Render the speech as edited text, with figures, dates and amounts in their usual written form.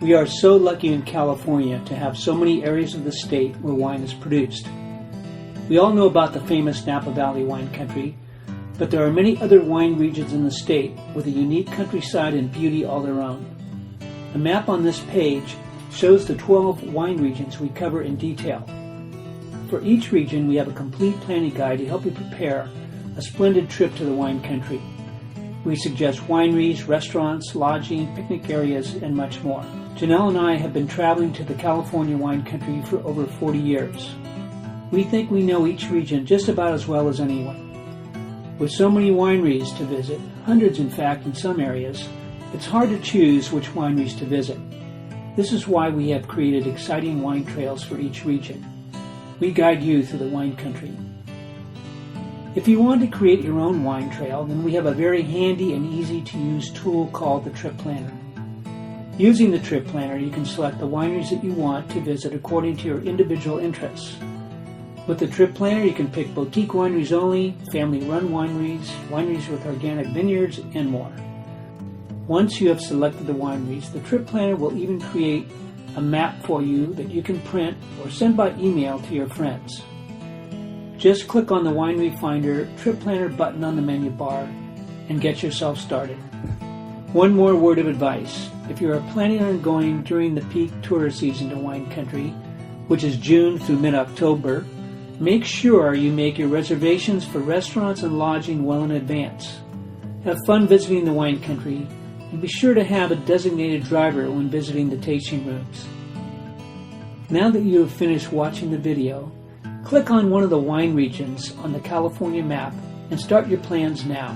We are so lucky in California to have so many areas of the state where wine is produced. We all know about the famous Napa Valley wine country, but there are many other wine regions in the state with a unique countryside and beauty all their own. The map on this page shows the 12 wine regions we cover in detail. For each region, we have a complete planning guide to help you prepare a splendid trip to the wine country. We suggest wineries, restaurants, lodging, picnic areas, and much more. Janelle and I have been traveling to the California wine country for over 40 years. We think we know each region just about as well as anyone. With so many wineries to visit, hundreds in fact in some areas, it's hard to choose which wineries to visit. This is why we have created exciting wine trails for each region. We guide you through the wine country. If you want to create your own wine trail, then we have a very handy and easy to use tool called the Trip Planner. Using the Trip Planner, you can select the wineries that you want to visit according to your individual interests. With the Trip Planner, you can pick boutique wineries only, family-run wineries, wineries with organic vineyards, and more. Once you have selected the wineries, the Trip Planner will even create a map for you that you can print or send by email to your friends. Just click on the Winery Finder Trip Planner button on the menu bar and get yourself started. One more word of advice. If you are planning on going during the peak tourist season to wine country, which is June through mid-October, make sure you make your reservations for restaurants and lodging well in advance. Have fun visiting the wine country, and be sure to have a designated driver when visiting the tasting rooms. Now that you have finished watching the video, click on one of the wine regions on the California map and start your plans now.